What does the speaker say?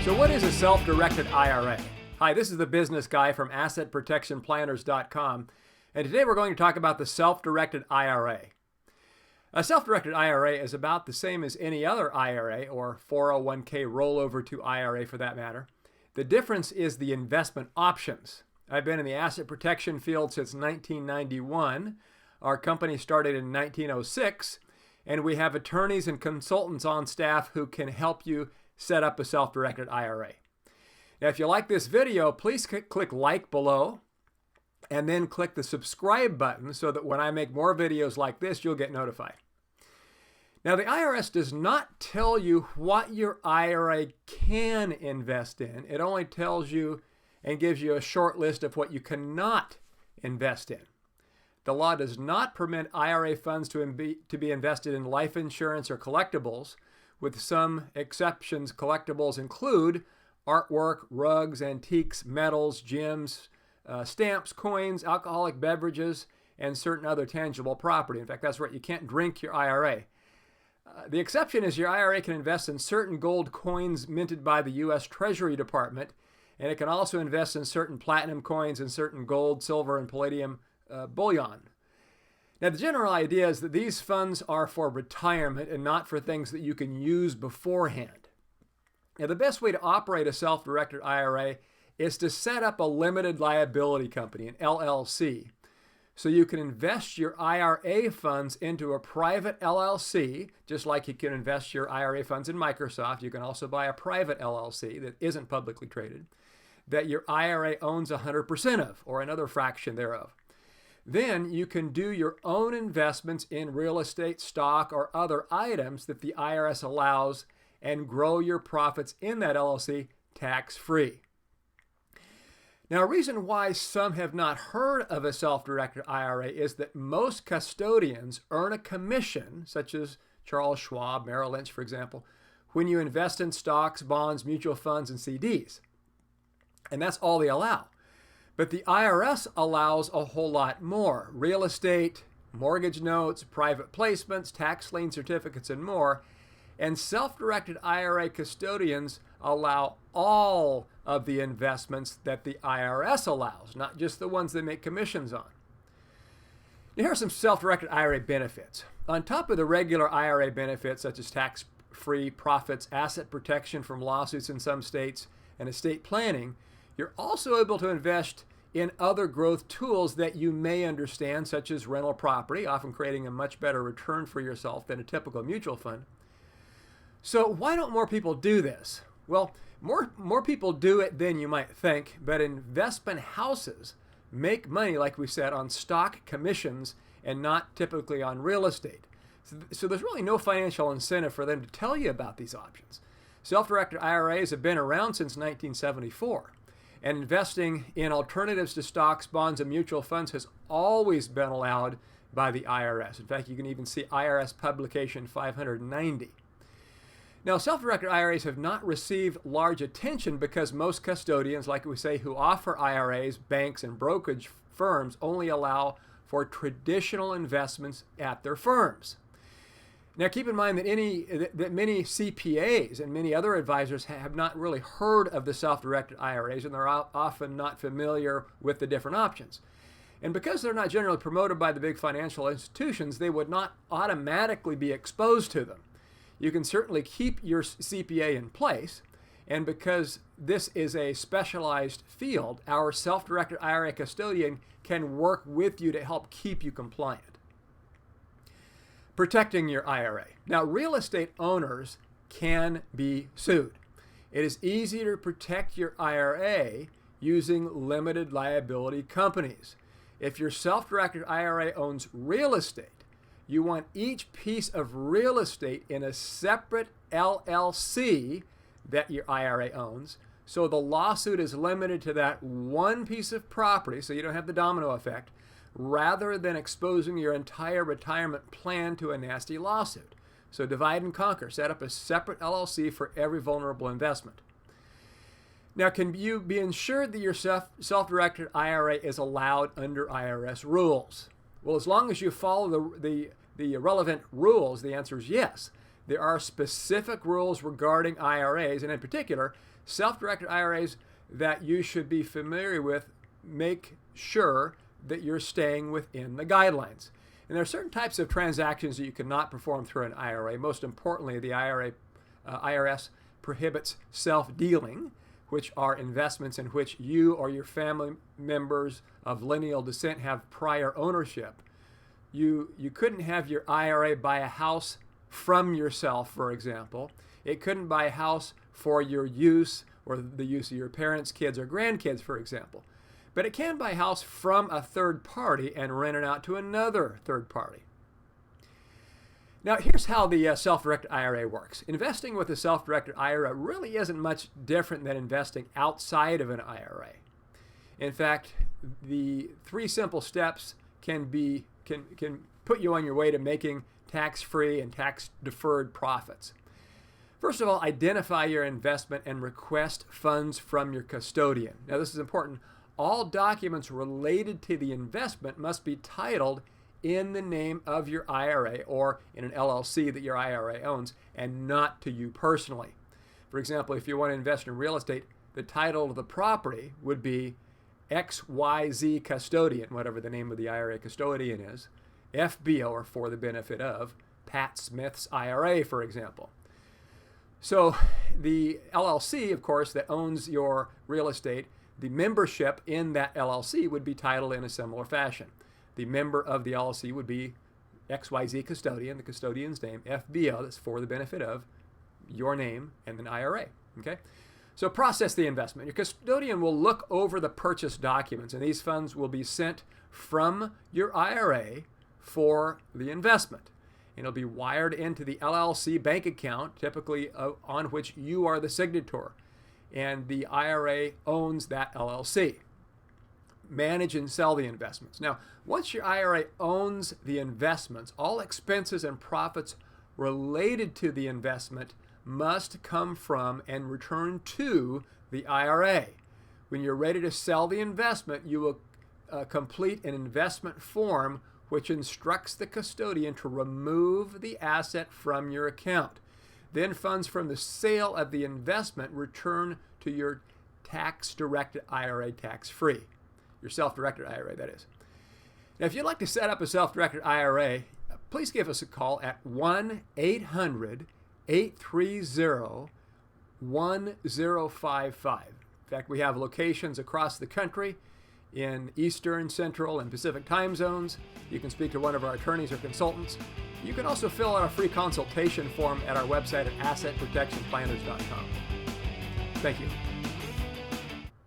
So what is a self-directed IRA? Hi, this is the business guy from assetprotectionplanners.com, and today we're going to talk about the self-directed IRA. A self-directed IRA is about the same as any other IRA or 401k rollover to IRA for that matter. The difference is the investment options. I've been in the asset protection field since 1991. Our company started in 1906, and we have attorneys and consultants on staff who can help you set up a self-directed IRA. Now, if you like this video, please click like below and then click the subscribe button so that when I make more videos like this, you'll get notified. Now, the IRS does not tell you what your IRA can invest in. It only tells you and gives you a short list of what you cannot invest in. The law does not permit IRA funds to be invested in life insurance or collectibles. With some exceptions, collectibles include artwork, rugs, antiques, metals, gems, stamps, coins, alcoholic beverages, and certain other tangible property. In fact, that's right, you can't drink your IRA. The exception is your IRA can invest in certain gold coins minted by the U.S. Treasury Department, and it can also invest in certain platinum coins and certain gold, silver, and palladium bullion. Now, the general idea is that these funds are for retirement and not for things that you can use beforehand. Now, the best way to operate a self-directed IRA is to set up a limited liability company, an LLC. So you can invest your IRA funds into a private LLC, just like you can invest your IRA funds in Microsoft. You can also buy a private LLC that isn't publicly traded, that your IRA owns 100% of, or another fraction thereof. Then you can do your own investments in real estate, stock, or other items that the IRS allows and grow your profits in that LLC tax-free. Now, a reason why some have not heard of a self-directed IRA is that most custodians earn a commission, such as Charles Schwab, Merrill Lynch, for example, when you invest in stocks, bonds, mutual funds, and CDs. And that's all they allow. But the IRS allows a whole lot more: real estate, mortgage notes, private placements, tax lien certificates, and more. And self-directed IRA custodians allow all of the investments that the IRS allows, not just the ones they make commissions on. Now, here are some self-directed IRA benefits. On top of the regular IRA benefits, such as tax-free profits, asset protection from lawsuits in some states, and estate planning, you're also able to invest in other growth tools that you may understand, such as rental property, often creating a much better return for yourself than a typical mutual fund. So why don't more people do this? Well, more people do it than you might think, but investment houses make money, like we said, on stock commissions and not typically on real estate. So there's really no financial incentive for them to tell you about these options. Self-directed IRAs have been around since 1974. And investing in alternatives to stocks, bonds, and mutual funds has always been allowed by the IRS. In fact, you can even see IRS publication 590. Now, self-directed IRAs have not received large attention because most custodians, like we say, who offer IRAs, banks, and brokerage firms only allow for traditional investments at their firms. Now, keep in mind that many CPAs and many other advisors have not really heard of the self-directed IRAs, and they're often not familiar with the different options. And because they're not generally promoted by the big financial institutions, they would not automatically be exposed to them. You can certainly keep your CPA in place, and because this is a specialized field, our self-directed IRA custodian can work with you to help keep you compliant. Protecting your IRA. Now, real estate owners can be sued. It is easy to protect your IRA using limited liability companies. If your self-directed IRA owns real estate, you want each piece of real estate in a separate LLC that your IRA owns, so the lawsuit is limited to that one piece of property, so you don't have the domino effect, rather than exposing your entire retirement plan to a nasty lawsuit. So divide and conquer. Set up a separate LLC for every vulnerable investment. Now, can you be ensured that your self-directed IRA is allowed under IRS rules? Well, as long as you follow the relevant rules, the answer is yes. there are specific rules regarding IRAs, and in particular, self-directed IRAs that you should be familiar with. Make sure that you're staying within the guidelines. And there are certain types of transactions that you cannot perform through an IRA. Most importantly, the IRS prohibits self-dealing, which are investments in which you or your family members of lineal descent have prior ownership. You couldn't have your IRA buy a house from yourself, for example. It couldn't buy a house for your use or the use of your parents, kids, or grandkids, for example. But it can buy a house from a third party and rent it out to another third party. Now, here's how the self-directed IRA works. Investing with a self-directed IRA really isn't much different than investing outside of an IRA. In fact, the 3 simple steps can put you on your way to making tax-free and tax-deferred profits. First of all, identify your investment and request funds from your custodian. Now, this is important. All documents related to the investment must be titled in the name of your IRA or in an LLC that your IRA owns, and not to you personally. For example, if you want to invest in real estate, the title of the property would be XYZ Custodian, whatever the name of the IRA custodian is, FBO, or for the benefit of Pat Smith's IRA, for example. So the LLC, of course, that owns your real estate, the membership in that LLC would be titled in a similar fashion. The member of the LLC would be XYZ Custodian, the custodian's name, FBO, that's for the benefit of your name, and an IRA. Okay? So process the investment. Your custodian will look over the purchase documents, and these funds will be sent from your IRA for the investment. And it'll be wired into the LLC bank account, typically on which you are the signator. And the IRA owns that LLC. Manage and sell the investments. Now, once your IRA owns the investments, all expenses and profits related to the investment must come from and return to the IRA. When you're ready to sell the investment, you will complete an investment form which instructs the custodian to remove the asset from your account. Then funds from the sale of the investment return to your tax-directed IRA tax-free. Your self-directed IRA, that is. Now, if you'd like to set up a self-directed IRA, please give us a call at 1-800-830-1055. In fact, we have locations across the country in Eastern, Central, and Pacific time zones. You can speak to one of our attorneys or consultants. You can also fill out a free consultation form at our website at assetprotectionplanners.com. Thank you.